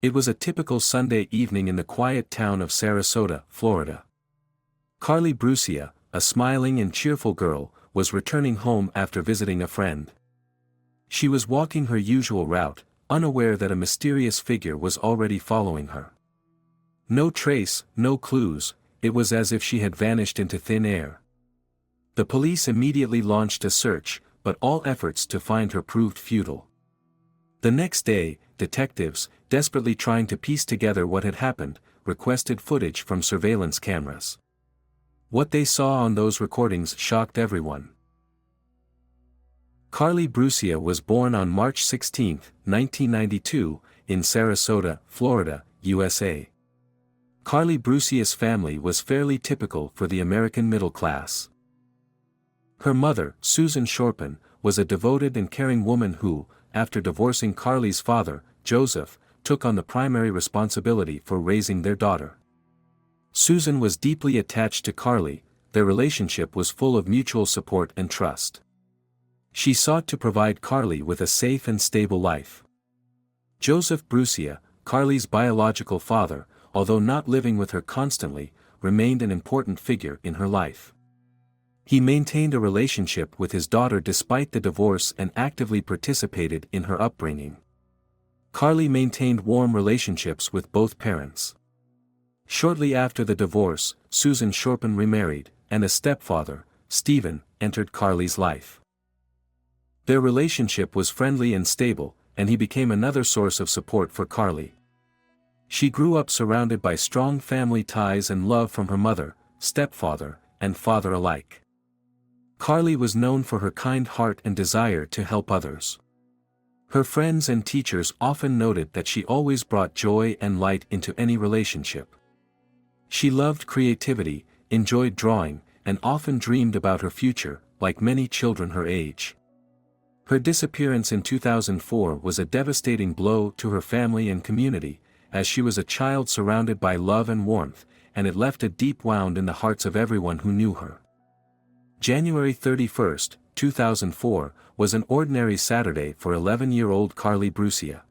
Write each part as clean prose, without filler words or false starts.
It was a typical Sunday evening in the quiet town of Sarasota, Florida. Carlie Brucia, a smiling and cheerful girl, was returning home after visiting a friend. She was walking her usual route, unaware that a mysterious figure was already following her. No trace, no clues, it was as if she had vanished into thin air. The police immediately launched a search, but all efforts to find her proved futile. The next day, detectives, desperately trying to piece together what had happened, requested footage from surveillance cameras. What they saw on those recordings shocked everyone. Carlie Brucia was born on March 16, 1992, in Sarasota, Florida, USA. Carlie Brucia's family was fairly typical for the American middle class. Her mother, Susan Shorpen, was a devoted and caring woman who, after divorcing Carlie's father, Joseph, took on the primary responsibility for raising their daughter. Susan was deeply attached to Carlie, their relationship was full of mutual support and trust. She sought to provide Carlie with a safe and stable life. Joseph Brucia, Carlie's biological father, although not living with her constantly, remained an important figure in her life. He maintained a relationship with his daughter despite the divorce and actively participated in her upbringing. Carlie maintained warm relationships with both parents. Shortly after the divorce, Susan Shorpen remarried, and a stepfather, Stephen, entered Carlie's life. Their relationship was friendly and stable, and he became another source of support for Carlie. She grew up surrounded by strong family ties and love from her mother, stepfather, and father alike. Carlie was known for her kind heart and desire to help others. Her friends and teachers often noted that she always brought joy and light into any relationship. She loved creativity, enjoyed drawing, and often dreamed about her future, like many children her age. Her disappearance in 2004 was a devastating blow to her family and community, as she was a child surrounded by love and warmth, and it left a deep wound in the hearts of everyone who knew her. January 31, 2004, was an ordinary Saturday for 11-year-old Carlie Brucia.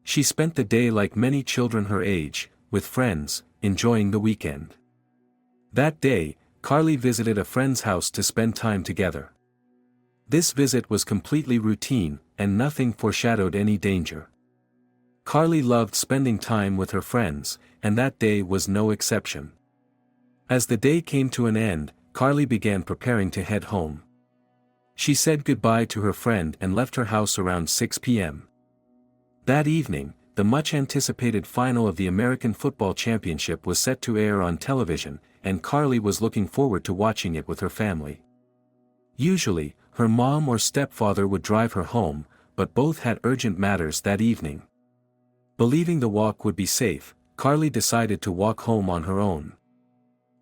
She spent the day like many children her age, with friends, enjoying the weekend. That day, Carlie visited a friend's house to spend time together. This visit was completely routine, and nothing foreshadowed any danger. Carlie loved spending time with her friends, and that day was no exception. As the day came to an end, Carlie began preparing to head home. She said goodbye to her friend and left her house around 6 p.m. That evening, the much-anticipated final of the American Football Championship was set to air on television, and Carlie was looking forward to watching it with her family. Usually, her mom or stepfather would drive her home, but both had urgent matters that evening. Believing the walk would be safe, Carlie decided to walk home on her own.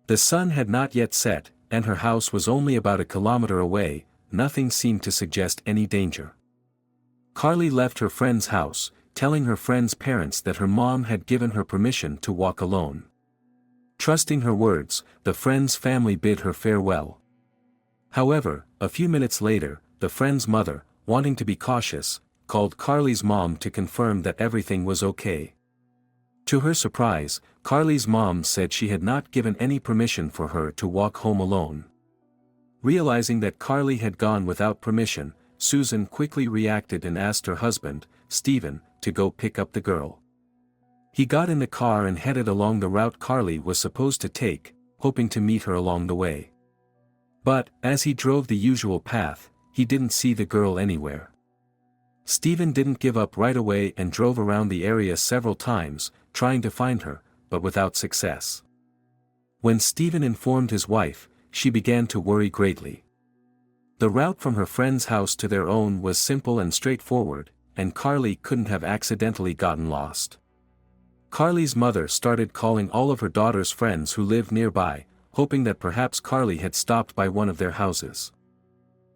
The sun had not yet set, and her house was only about a kilometer away. Nothing seemed to suggest any danger. Carlie left her friend's house, telling her friend's parents that her mom had given her permission to walk alone. Trusting her words, the friend's family bid her farewell. However, a few minutes later, the friend's mother, wanting to be cautious, called Carlie's mom to confirm that everything was okay. To her surprise, Carlie's mom said she had not given any permission for her to walk home alone. Realizing that Carlie had gone without permission, Susan quickly reacted and asked her husband, Stephen, to go pick up the girl. He got in the car and headed along the route Carlie was supposed to take, hoping to meet her along the way. But, as he drove the usual path, he didn't see the girl anywhere. Stephen didn't give up right away and drove around the area several times, trying to find her, but without success. When Stephen informed his wife, she began to worry greatly. The route from her friend's house to their own was simple and straightforward, and Carlie couldn't have accidentally gotten lost. Carlie's mother started calling all of her daughter's friends who lived nearby, hoping that perhaps Carlie had stopped by one of their houses.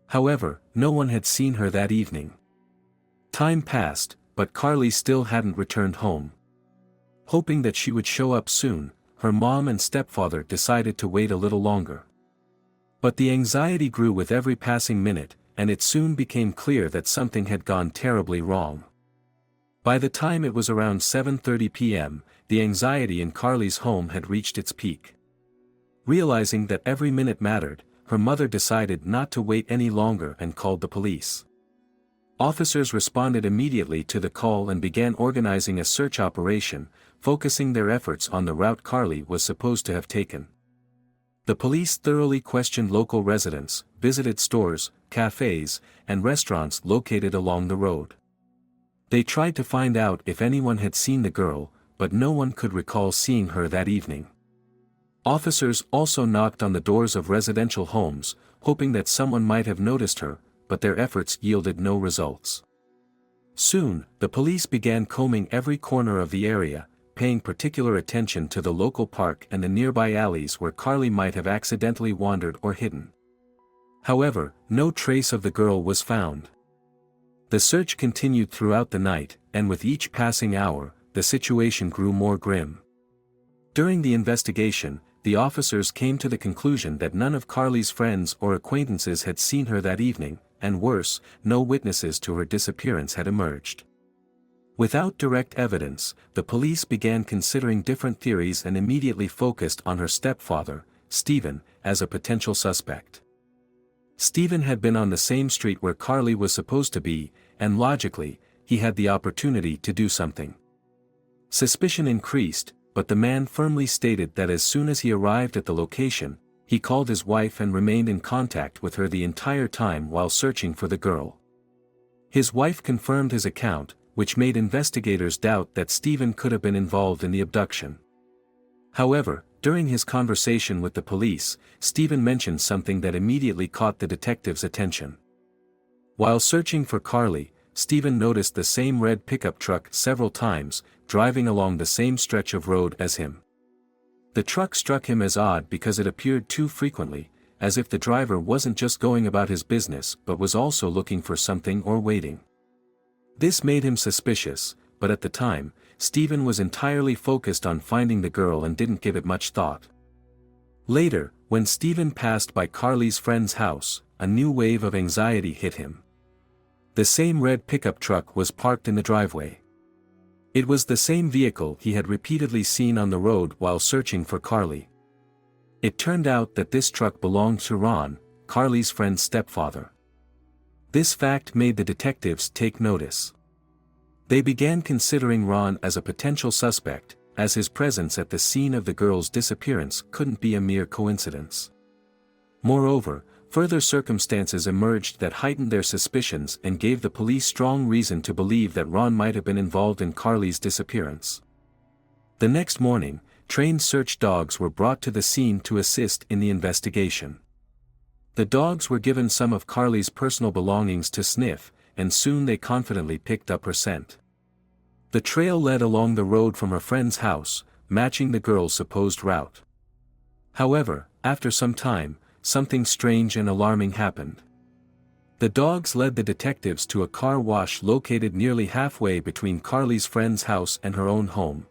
However, no one had seen her that evening. Time passed, but Carlie still hadn't returned home. Hoping that she would show up soon, her mom and stepfather decided to wait a little longer. But the anxiety grew with every passing minute, and it soon became clear that something had gone terribly wrong. By the time it was around 7:30 p.m., the anxiety in Carlie's home had reached its peak. Realizing that every minute mattered, her mother decided not to wait any longer and called the police. Officers responded immediately to the call and began organizing a search operation, focusing their efforts on the route Carlie was supposed to have taken. The police thoroughly questioned local residents, visited stores, cafes, and restaurants located along the road. They tried to find out if anyone had seen the girl, but no one could recall seeing her that evening. Officers also knocked on the doors of residential homes, hoping that someone might have noticed her, but their efforts yielded no results. Soon, the police began combing every corner of the area, paying particular attention to the local park and the nearby alleys where Carlie might have accidentally wandered or hidden. However, no trace of the girl was found. The search continued throughout the night, and with each passing hour, the situation grew more grim. During the investigation, the officers came to the conclusion that none of Carlie's friends or acquaintances had seen her that evening, and worse, no witnesses to her disappearance had emerged. Without direct evidence, the police began considering different theories and immediately focused on her stepfather, Stephen, as a potential suspect. Stephen had been on the same street where Carlie was supposed to be, and logically, he had the opportunity to do something. Suspicion increased, but the man firmly stated that as soon as he arrived at the location, he called his wife and remained in contact with her the entire time while searching for the girl. His wife confirmed his account, which made investigators doubt that Stephen could have been involved in the abduction. However, during his conversation with the police, Stephen mentioned something that immediately caught the detectives' attention. While searching for Carlie, Stephen noticed the same red pickup truck several times, driving along the same stretch of road as him. The truck struck him as odd because it appeared too frequently, as if the driver wasn't just going about his business but was also looking for something or waiting. This made him suspicious, but at the time, Stephen was entirely focused on finding the girl and didn't give it much thought. Later, when Stephen passed by Carlie's friend's house, a new wave of anxiety hit him. The same red pickup truck was parked in the driveway. It was the same vehicle he had repeatedly seen on the road while searching for Carlie. It turned out that this truck belonged to Ron, Carlie's friend's stepfather. This fact made the detectives take notice. They began considering Ron as a potential suspect, as his presence at the scene of the girl's disappearance couldn't be a mere coincidence. Moreover, further circumstances emerged that heightened their suspicions and gave the police strong reason to believe that Ron might have been involved in Carlie's disappearance. The next morning, trained search dogs were brought to the scene to assist in the investigation. The dogs were given some of Carlie's personal belongings to sniff, and soon they confidently picked up her scent. The trail led along the road from her friend's house, matching the girl's supposed route. However, after some time, something strange and alarming happened. The dogs led the detectives to a car wash located nearly halfway between Carlie's friend's house and her own home.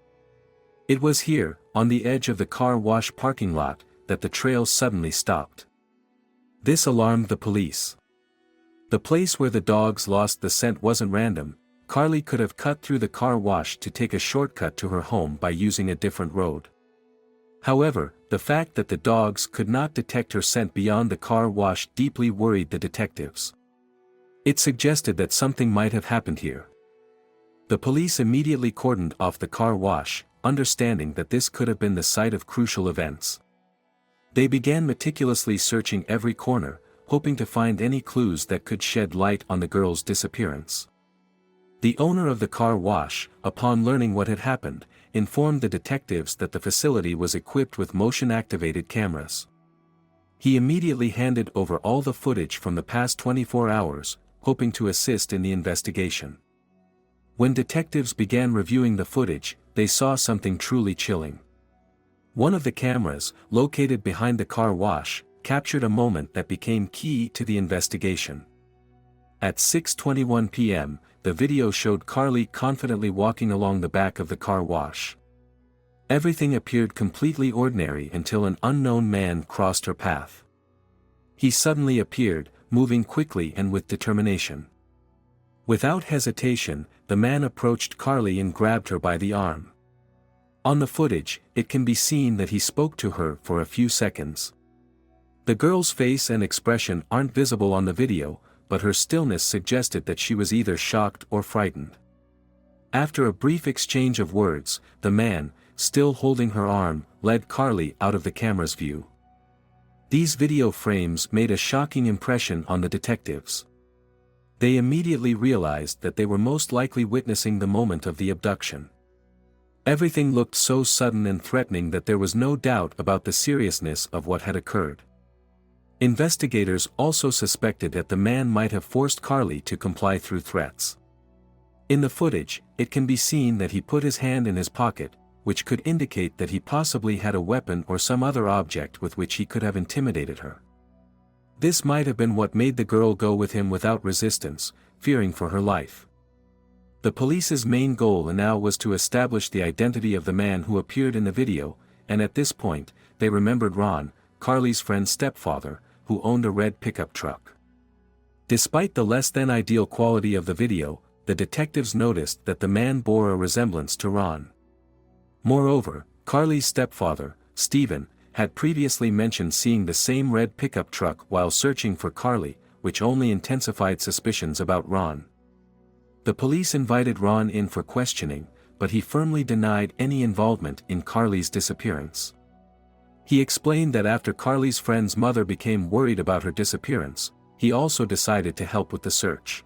It was here, on the edge of the car wash parking lot, that the trail suddenly stopped. This alarmed the police. The place where the dogs lost the scent wasn't random. Carlie could have cut through the car wash to take a shortcut to her home by using a different road. However, the fact that the dogs could not detect her scent beyond the car wash deeply worried the detectives. It suggested that something might have happened here. The police immediately cordoned off the car wash, understanding that this could have been the site of crucial events. They began meticulously searching every corner, hoping to find any clues that could shed light on the girl's disappearance. The owner of the car wash, upon learning what had happened, informed the detectives that the facility was equipped with motion-activated cameras. He immediately handed over all the footage from the past 24 hours, hoping to assist in the investigation. When detectives began reviewing the footage, they saw something truly chilling. One of the cameras, located behind the car wash, captured a moment that became key to the investigation. At 6:21 p.m., the video showed Carlie confidently walking along the back of the car wash. Everything appeared completely ordinary until an unknown man crossed her path. He suddenly appeared, moving quickly and with determination. Without hesitation, the man approached Carlie and grabbed her by the arm. On the footage, it can be seen that he spoke to her for a few seconds. The girl's face and expression aren't visible on the video, but her stillness suggested that she was either shocked or frightened. After a brief exchange of words, the man, still holding her arm, led Carlie out of the camera's view. These video frames made a shocking impression on the detectives. They immediately realized that they were most likely witnessing the moment of the abduction. Everything looked so sudden and threatening that there was no doubt about the seriousness of what had occurred. Investigators also suspected that the man might have forced Carlie to comply through threats. In the footage, it can be seen that he put his hand in his pocket, which could indicate that he possibly had a weapon or some other object with which he could have intimidated her. This might have been what made the girl go with him without resistance, fearing for her life. The police's main goal now was to establish the identity of the man who appeared in the video, and at this point, they remembered Ron, Carlie's friend's stepfather, who owned a red pickup truck. Despite the less-than-ideal quality of the video, the detectives noticed that the man bore a resemblance to Ron. Moreover, Carlie's stepfather, Stephen, had previously mentioned seeing the same red pickup truck while searching for Carlie, which only intensified suspicions about Ron. The police invited Ron in for questioning, but he firmly denied any involvement in Carlie's disappearance. He explained that after Carlie's friend's mother became worried about her disappearance, he also decided to help with the search.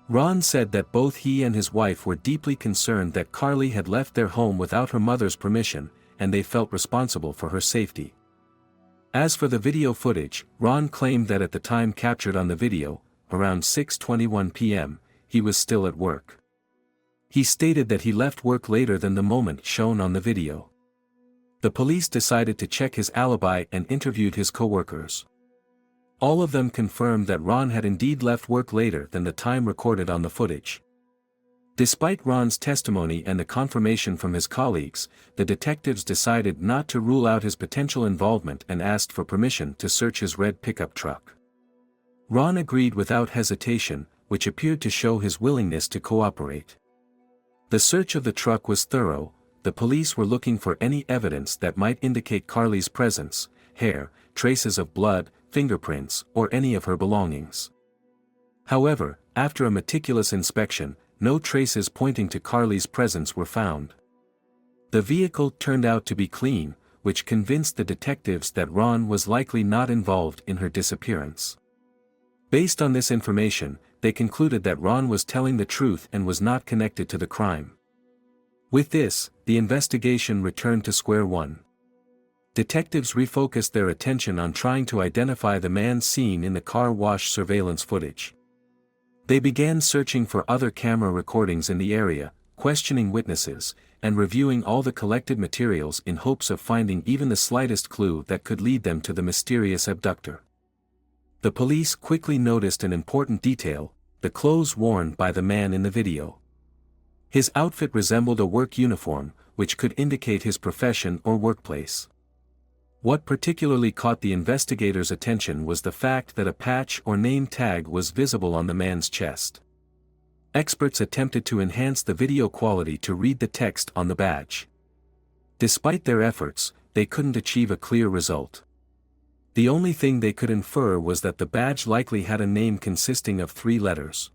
Ron said that both he and his wife were deeply concerned that Carlie had left their home without her mother's permission, and they felt responsible for her safety. As for the video footage, Ron claimed that at the time captured on the video, around 6:21 p.m., he was still at work. He stated that he left work later than the moment shown on the video. The police decided to check his alibi and interviewed his co-workers. All of them confirmed that Ron had indeed left work later than the time recorded on the footage. Despite Ron's testimony and the confirmation from his colleagues, the detectives decided not to rule out his potential involvement and asked for permission to search his red pickup truck. Ron agreed without hesitation, which appeared to show his willingness to cooperate. The search of the truck was thorough. The police were looking for any evidence that might indicate Carlie's presence, hair, traces of blood, fingerprints, or any of her belongings. However, after a meticulous inspection, no traces pointing to Carlie's presence were found. The vehicle turned out to be clean, which convinced the detectives that Ron was likely not involved in her disappearance. Based on this information, they concluded that Ron was telling the truth and was not connected to the crime. With this, the investigation returned to square one. Detectives refocused their attention on trying to identify the man seen in the car wash surveillance footage. They began searching for other camera recordings in the area, questioning witnesses, and reviewing all the collected materials in hopes of finding even the slightest clue that could lead them to the mysterious abductor. The police quickly noticed an important detail: the clothes worn by the man in the video. His outfit resembled a work uniform, which could indicate his profession or workplace. What particularly caught the investigators' attention was the fact that a patch or name tag was visible on the man's chest. Experts attempted to enhance the video quality to read the text on the badge. Despite their efforts, they couldn't achieve a clear result. The only thing they could infer was that the badge likely had a name consisting of 3 letters.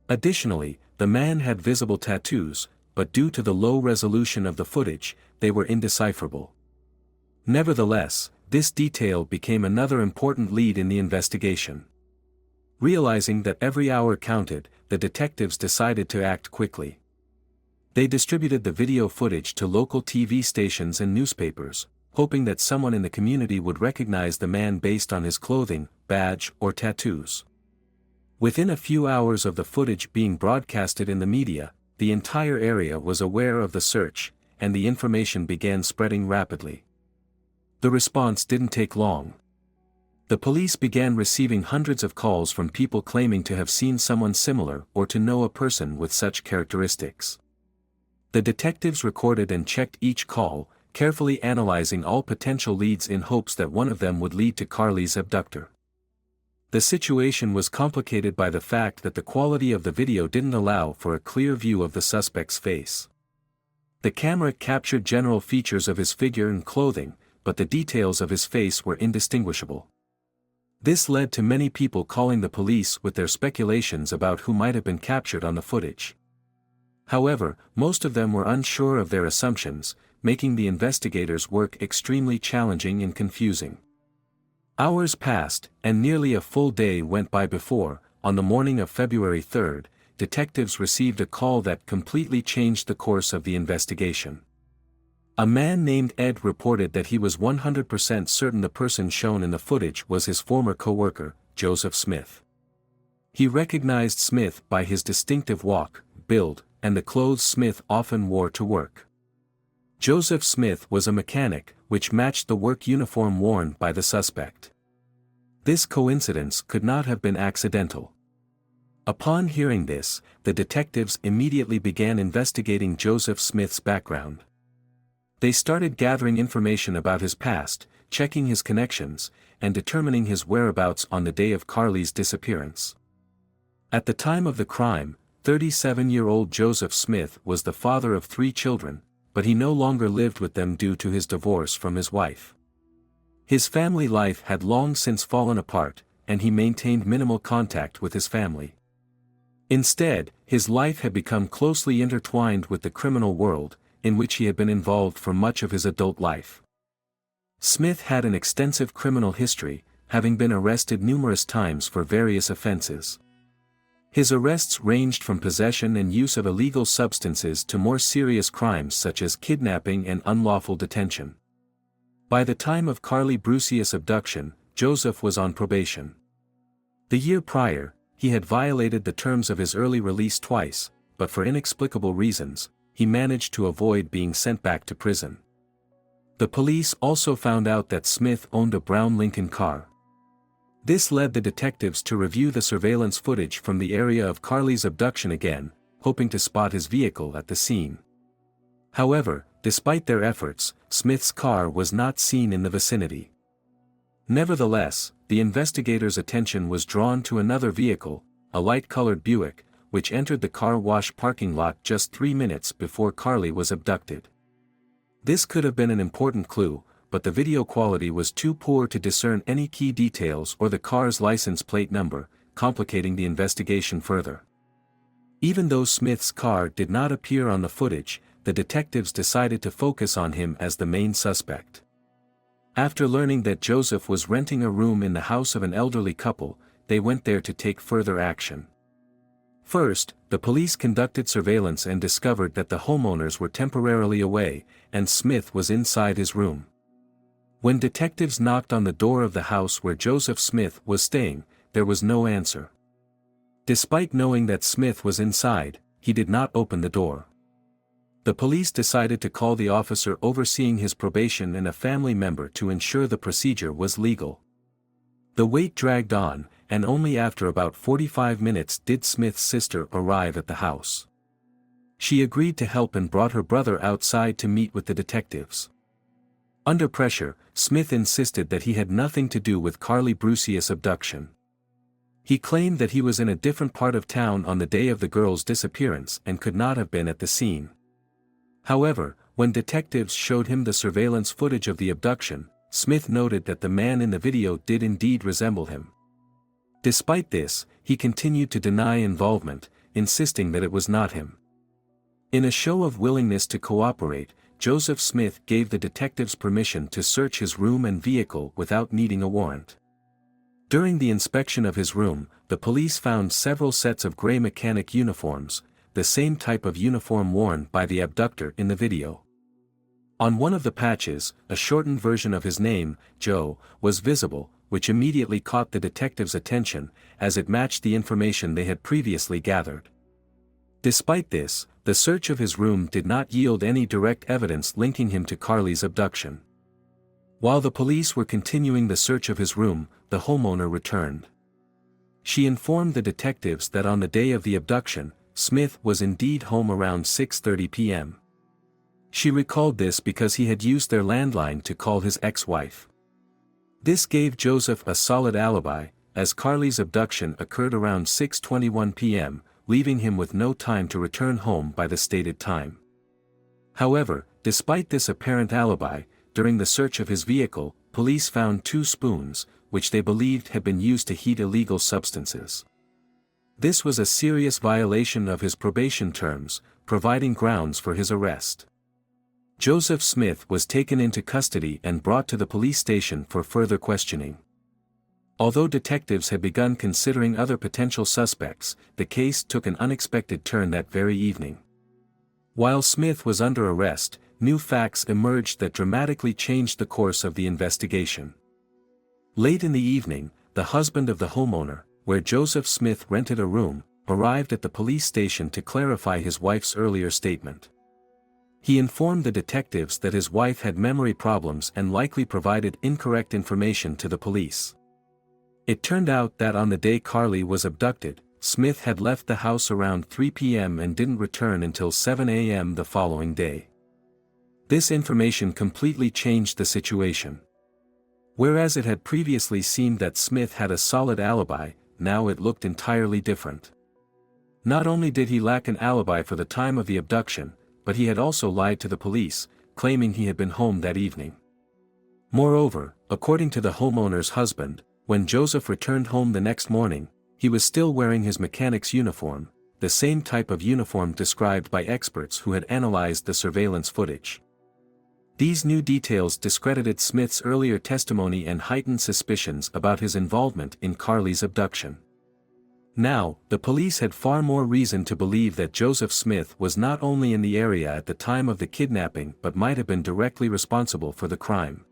Additionally, the man had visible tattoos, but due to the low resolution of the footage, they were indecipherable. Nevertheless, this detail became another important lead in the investigation. Realizing that every hour counted, the detectives decided to act quickly. They distributed the video footage to local TV stations and newspapers, hoping that someone in the community would recognize the man based on his clothing, badge, or tattoos. Within a few hours of the footage being broadcasted in the media, the entire area was aware of the search, and the information began spreading rapidly. The response didn't take long. The police began receiving hundreds of calls from people claiming to have seen someone similar or to know a person with such characteristics. The detectives recorded and checked each call, carefully analyzing all potential leads in hopes that one of them would lead to Carlie's abductor. The situation was complicated by the fact that the quality of the video didn't allow for a clear view of the suspect's face. The camera captured general features of his figure and clothing, but the details of his face were indistinguishable. This led to many people calling the police with their speculations about who might have been captured on the footage. However, most of them were unsure of their assumptions, making the investigators' work extremely challenging and confusing. Hours passed, and nearly a full day went by before, on the morning of February 3rd, detectives received a call that completely changed the course of the investigation. A man named Ed reported that he was 100% certain the person shown in the footage was his former co-worker, Joseph Smith. He recognized Smith by his distinctive walk, build, and the clothes Smith often wore to work. Joseph Smith was a mechanic, which matched the work uniform worn by the suspect. This coincidence could not have been accidental. Upon hearing this, the detectives immediately began investigating Joseph Smith's background. They started gathering information about his past, checking his connections, and determining his whereabouts on the day of Carlie's disappearance. At the time of the crime, 37-year-old Joseph Smith was the father of 3 children, but he no longer lived with them due to his divorce from his wife. His family life had long since fallen apart, and he maintained minimal contact with his family. Instead, his life had become closely intertwined with the criminal world, in which he had been involved for much of his adult life. Smith had an extensive criminal history, having been arrested numerous times for various offenses. His arrests ranged from possession and use of illegal substances to more serious crimes such as kidnapping and unlawful detention. By the time of Carlie Brucia's abduction, Joseph was on probation. The year prior, he had violated the terms of his early release twice, but for inexplicable reasons, he managed to avoid being sent back to prison. The police also found out that Smith owned a brown Lincoln car. This led the detectives to review the surveillance footage from the area of Carlie's abduction again, hoping to spot his vehicle at the scene. However, despite their efforts, Smith's car was not seen in the vicinity. Nevertheless, the investigators' attention was drawn to another vehicle, a light-colored Buick, which entered the car wash parking lot just 3 minutes before Carlie was abducted. This could have been an important clue, but the video quality was too poor to discern any key details or the car's license plate number, complicating the investigation further. Even though Smith's car did not appear on the footage, the detectives decided to focus on him as the main suspect. After learning that Joseph was renting a room in the house of an elderly couple, they went there to take further action. First, the police conducted surveillance and discovered that the homeowners were temporarily away, and Smith was inside his room. When detectives knocked on the door of the house where Joseph Smith was staying, there was no answer. Despite knowing that Smith was inside, he did not open the door. The police decided to call the officer overseeing his probation and a family member to ensure the procedure was legal. The wait dragged on, and only after about 45 minutes did Smith's sister arrive at the house. She agreed to help and brought her brother outside to meet with the detectives. Under pressure, Smith insisted that he had nothing to do with Carlie Brucia's abduction. He claimed that he was in a different part of town on the day of the girl's disappearance and could not have been at the scene. However, when detectives showed him the surveillance footage of the abduction, Smith noted that the man in the video did indeed resemble him. Despite this, he continued to deny involvement, insisting that it was not him. In a show of willingness to cooperate, Joseph Smith gave the detectives permission to search his room and vehicle without needing a warrant. During the inspection of his room, the police found several sets of gray mechanic uniforms, the same type of uniform worn by the abductor in the video. On one of the patches, a shortened version of his name, Joe, was visible, which immediately caught the detectives' attention, as it matched the information they had previously gathered. Despite this, the search of his room did not yield any direct evidence linking him to Carlie's abduction. While the police were continuing the search of his room, the homeowner returned. She informed the detectives that on the day of the abduction, Smith was indeed home around 6:30 p.m. She recalled this because he had used their landline to call his ex-wife. This gave Joseph a solid alibi, as Carlie's abduction occurred around 6:21 p.m., leaving him with no time to return home by the stated time. However, despite this apparent alibi, during the search of his vehicle, police found 2 spoons, which they believed had been used to heat illegal substances. This was a serious violation of his probation terms, providing grounds for his arrest. Joseph Smith was taken into custody and brought to the police station for further questioning. Although detectives had begun considering other potential suspects, the case took an unexpected turn that very evening. While Smith was under arrest, new facts emerged that dramatically changed the course of the investigation. Late in the evening, the husband of the homeowner, where Joseph Smith rented a room, arrived at the police station to clarify his wife's earlier statement. He informed the detectives that his wife had memory problems and likely provided incorrect information to the police. It turned out that on the day Carlie was abducted, Smith had left the house around 3 p.m. and didn't return until 7 a.m. the following day. This information completely changed the situation. Whereas it had previously seemed that Smith had a solid alibi, now it looked entirely different. Not only did he lack an alibi for the time of the abduction, but he had also lied to the police, claiming he had been home that evening. Moreover, according to the homeowner's husband, when Joseph returned home the next morning, he was still wearing his mechanic's uniform, the same type of uniform described by experts who had analyzed the surveillance footage. These new details discredited Smith's earlier testimony and heightened suspicions about his involvement in Carlie's abduction. Now, the police had far more reason to believe that Joseph Smith was not only in the area at the time of the kidnapping but might have been directly responsible for the crime.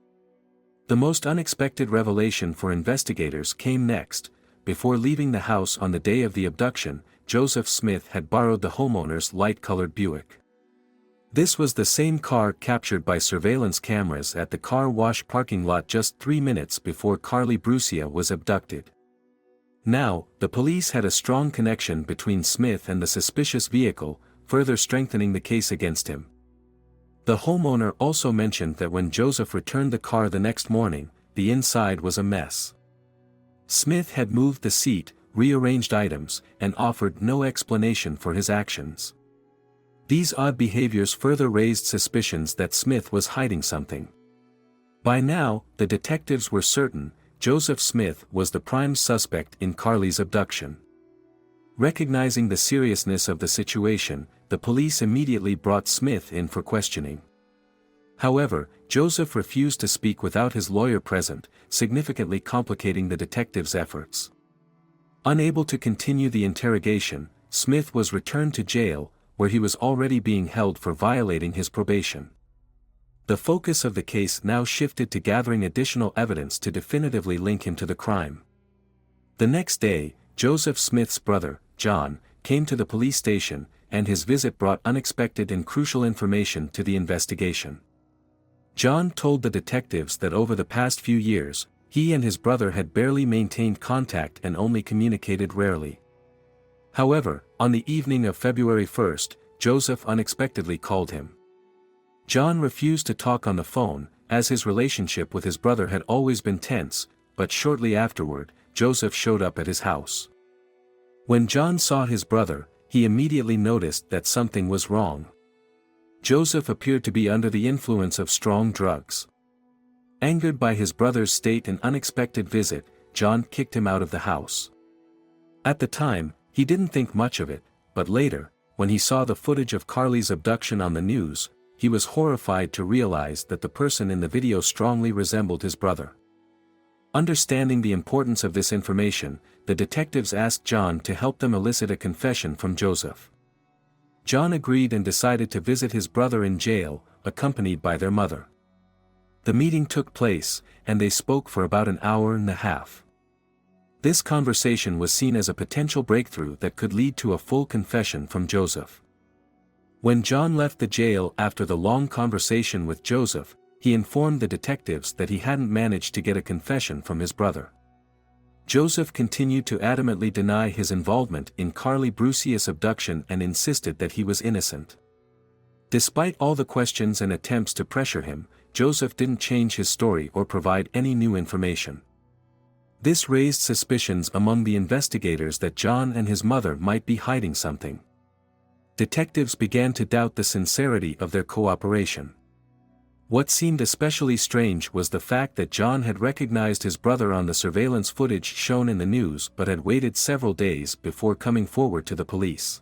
The most unexpected revelation for investigators came next. Before leaving the house on the day of the abduction, Joseph Smith had borrowed the homeowner's light-colored Buick. This was the same car captured by surveillance cameras at the car wash parking lot just 3 minutes before Carlie Brucia was abducted. Now, the police had a strong connection between Smith and the suspicious vehicle, further strengthening the case against him. The homeowner also mentioned that when Joseph returned the car the next morning, the inside was a mess. Smith had moved the seat, rearranged items, and offered no explanation for his actions. These odd behaviors further raised suspicions that Smith was hiding something. By now, the detectives were certain Joseph Smith was the prime suspect in Carlie's abduction. Recognizing the seriousness of the situation, the police immediately brought Smith in for questioning. However, Joseph refused to speak without his lawyer present, significantly complicating the detectives' efforts. Unable to continue the interrogation, Smith was returned to jail, where he was already being held for violating his probation. The focus of the case now shifted to gathering additional evidence to definitively link him to the crime. The next day, Joseph Smith's brother, John, came to the police station, and his visit brought unexpected and crucial information to the investigation. John told the detectives that over the past few years, he and his brother had barely maintained contact and only communicated rarely. However, on the evening of February 1st, Joseph unexpectedly called him. John refused to talk on the phone, as his relationship with his brother had always been tense, but shortly afterward, Joseph showed up at his house. When John saw his brother, he immediately noticed that something was wrong. Joseph appeared to be under the influence of strong drugs. Angered by his brother's state and unexpected visit, John kicked him out of the house. At the time, he didn't think much of it, but later, when he saw the footage of Carlie's abduction on the news, he was horrified to realize that the person in the video strongly resembled his brother. Understanding the importance of this information, the detectives asked John to help them elicit a confession from Joseph. John agreed and decided to visit his brother in jail, accompanied by their mother. The meeting took place, and they spoke for about an hour and a half. This conversation was seen as a potential breakthrough that could lead to a full confession from Joseph. When John left the jail after the long conversation with Joseph, he informed the detectives that he hadn't managed to get a confession from his brother. Joseph continued to adamantly deny his involvement in Carlie Brucia's abduction and insisted that he was innocent. Despite all the questions and attempts to pressure him, Joseph didn't change his story or provide any new information. This raised suspicions among the investigators that John and his mother might be hiding something. Detectives began to doubt the sincerity of their cooperation. What seemed especially strange was the fact that John had recognized his brother on the surveillance footage shown in the news but had waited several days before coming forward to the police.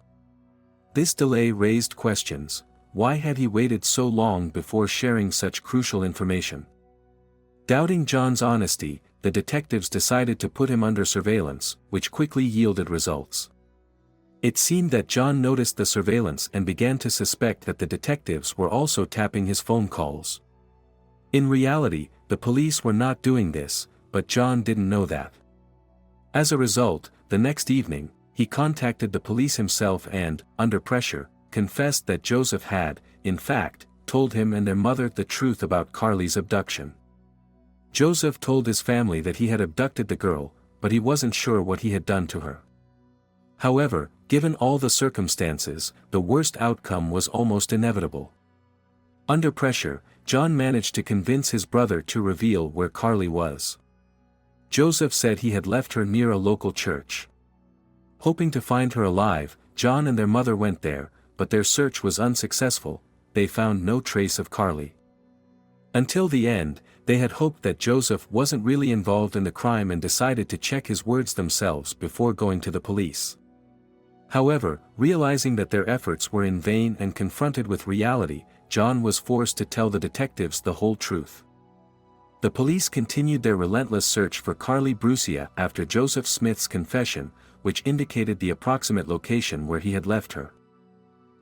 This delay raised questions. Why had he waited so long before sharing such crucial information? Doubting John's honesty, the detectives decided to put him under surveillance, which quickly yielded results. It seemed that John noticed the surveillance and began to suspect that the detectives were also tapping his phone calls. In reality, the police were not doing this, but John didn't know that. As a result, the next evening, he contacted the police himself and, under pressure, confessed that Joseph had, in fact, told him and their mother the truth about Carlie's abduction. Joseph told his family that he had abducted the girl, but he wasn't sure what he had done to her. However, given all the circumstances, the worst outcome was almost inevitable. Under pressure, John managed to convince his brother to reveal where Carlie was. Joseph said he had left her near a local church. Hoping to find her alive, John and their mother went there, but their search was unsuccessful. They found no trace of Carlie. Until the end, they had hoped that Joseph wasn't really involved in the crime and decided to check his words themselves before going to the police. However, realizing that their efforts were in vain and confronted with reality, John was forced to tell the detectives the whole truth. The police continued their relentless search for Carlie Brucia after Joseph Smith's confession, which indicated the approximate location where he had left her.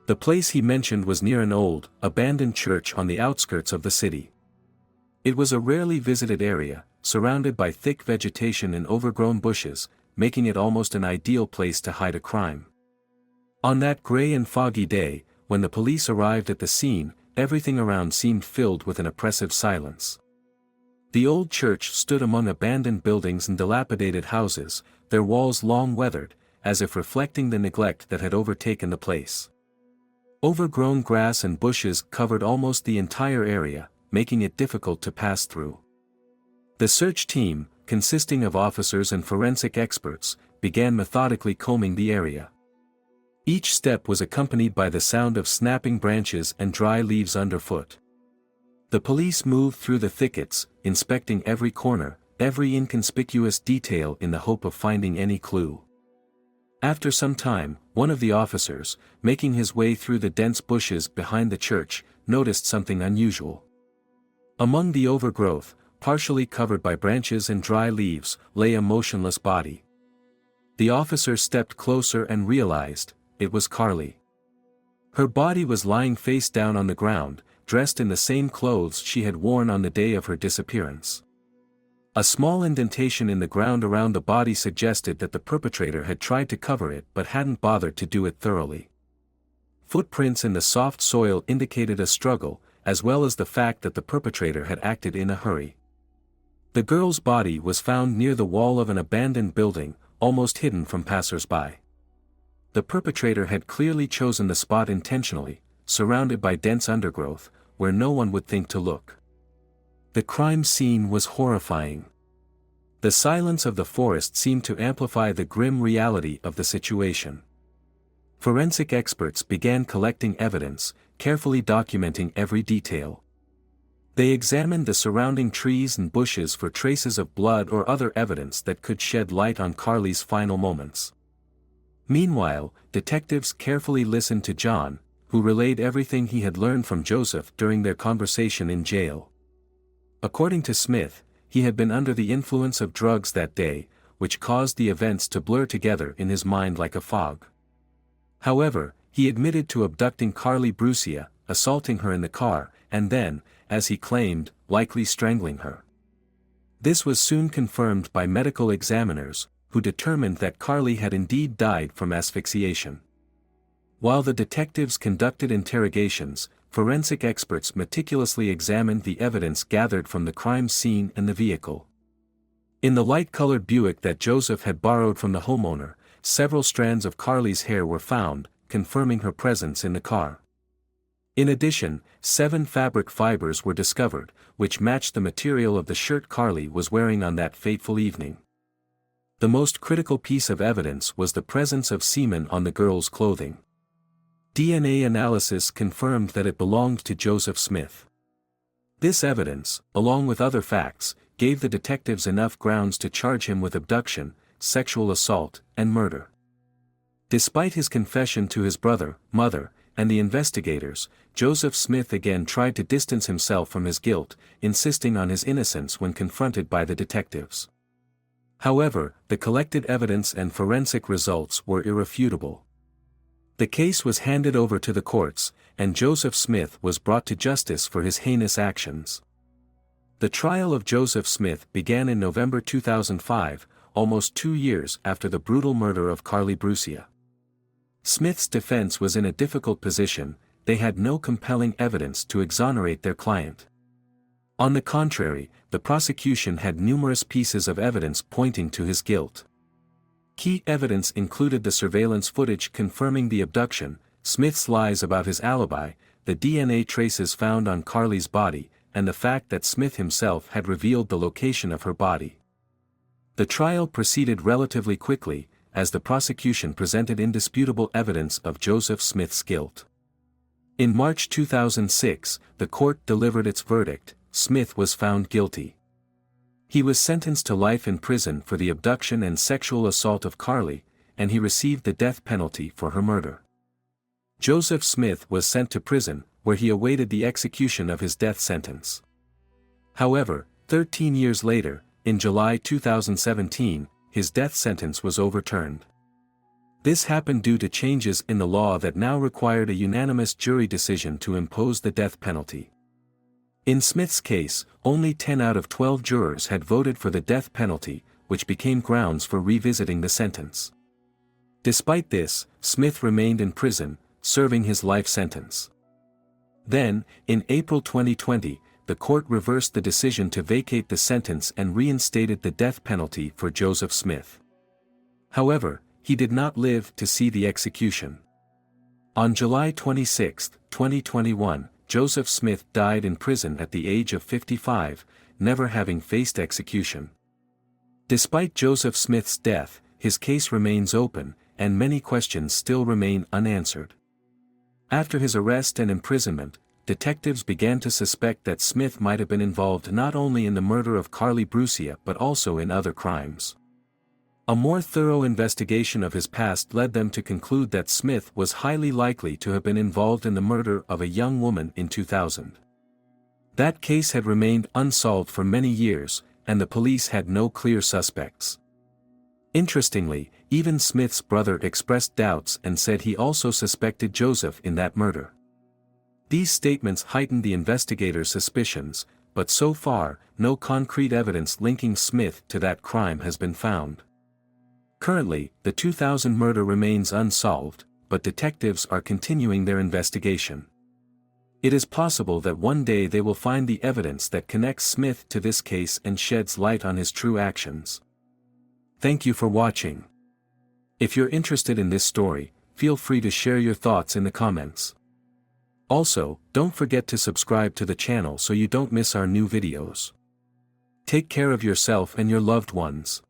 The place he mentioned was near an old, abandoned church on the outskirts of the city. It was a rarely visited area, surrounded by thick vegetation and overgrown bushes, making it almost an ideal place to hide a crime. On that gray and foggy day, when the police arrived at the scene, everything around seemed filled with an oppressive silence. The old church stood among abandoned buildings and dilapidated houses, their walls long weathered, as if reflecting the neglect that had overtaken the place. Overgrown grass and bushes covered almost the entire area, making it difficult to pass through. The search team, consisting of officers and forensic experts, began methodically combing the area. Each step was accompanied by the sound of snapping branches and dry leaves underfoot. The police moved through the thickets, inspecting every corner, every inconspicuous detail in the hope of finding any clue. After some time, one of the officers, making his way through the dense bushes behind the church, noticed something unusual. Among the overgrowth, partially covered by branches and dry leaves, lay a motionless body. The officer stepped closer and realized, it was Carlie. Her body was lying face down on the ground, dressed in the same clothes she had worn on the day of her disappearance. A small indentation in the ground around the body suggested that the perpetrator had tried to cover it but hadn't bothered to do it thoroughly. Footprints in the soft soil indicated a struggle, as well as the fact that the perpetrator had acted in a hurry. The girl's body was found near the wall of an abandoned building, almost hidden from passers-by. The perpetrator had clearly chosen the spot intentionally, surrounded by dense undergrowth, where no one would think to look. The crime scene was horrifying. The silence of the forest seemed to amplify the grim reality of the situation. Forensic experts began collecting evidence, carefully documenting every detail. They examined the surrounding trees and bushes for traces of blood or other evidence that could shed light on Carlie's final moments. Meanwhile, detectives carefully listened to John, who relayed everything he had learned from Joseph during their conversation in jail. According to Smith, he had been under the influence of drugs that day, which caused the events to blur together in his mind like a fog. However, he admitted to abducting Carlie Brucia, assaulting her in the car, and then, as he claimed, likely strangling her. This was soon confirmed by medical examiners, who determined that Carlie had indeed died from asphyxiation. While the detectives conducted interrogations, forensic experts meticulously examined the evidence gathered from the crime scene and the vehicle. In the light-colored Buick that Joseph had borrowed from the homeowner, several strands of Carlie's hair were found, confirming her presence in the car. In addition, 7 fabric fibers were discovered, which matched the material of the shirt Carlie was wearing on that fateful evening. The most critical piece of evidence was the presence of semen on the girl's clothing. DNA analysis confirmed that it belonged to Joseph Smith. This evidence, along with other facts, gave the detectives enough grounds to charge him with abduction, sexual assault, and murder. Despite his confession to his brother, mother, and the investigators, Joseph Smith again tried to distance himself from his guilt, insisting on his innocence when confronted by the detectives. However, the collected evidence and forensic results were irrefutable. The case was handed over to the courts, and Joseph Smith was brought to justice for his heinous actions. The trial of Joseph Smith began in November 2005, almost 2 years after the brutal murder of Carlie Brucia. Smith's defense was in a difficult position. They had no compelling evidence to exonerate their client. On the contrary, the prosecution had numerous pieces of evidence pointing to his guilt. Key evidence included the surveillance footage confirming the abduction, Smith's lies about his alibi, the DNA traces found on Carlie's body, and the fact that Smith himself had revealed the location of her body. The trial proceeded relatively quickly, as the prosecution presented indisputable evidence of Joseph Smith's guilt. In March 2006, the court delivered its verdict. Smith was found guilty. He was sentenced to life in prison for the abduction and sexual assault of Carlie, and he received the death penalty for her murder. Joseph Smith was sent to prison, where he awaited the execution of his death sentence. However, 13 years later, in July 2017, his death sentence was overturned. This happened due to changes in the law that now required a unanimous jury decision to impose the death penalty. In Smith's case, only 10 out of 12 jurors had voted for the death penalty, which became grounds for revisiting the sentence. Despite this, Smith remained in prison, serving his life sentence. Then, in April 2020, the court reversed the decision to vacate the sentence and reinstated the death penalty for Joseph Smith. However, he did not live to see the execution. On July 26, 2021, Joseph Smith died in prison at the age of 55, never having faced execution. Despite Joseph Smith's death, his case remains open, and many questions still remain unanswered. After his arrest and imprisonment, detectives began to suspect that Smith might have been involved not only in the murder of Carlie Brucia but also in other crimes. A more thorough investigation of his past led them to conclude that Smith was highly likely to have been involved in the murder of a young woman in 2000. That case had remained unsolved for many years, and the police had no clear suspects. Interestingly, even Smith's brother expressed doubts and said he also suspected Joseph in that murder. These statements heightened the investigators' suspicions, but so far, no concrete evidence linking Smith to that crime has been found. Currently, the 2000 murder remains unsolved, but detectives are continuing their investigation. It is possible that one day they will find the evidence that connects Smith to this case and sheds light on his true actions. Thank you for watching. If you're interested in this story, feel free to share your thoughts in the comments. Also, don't forget to subscribe to the channel so you don't miss our new videos. Take care of yourself and your loved ones.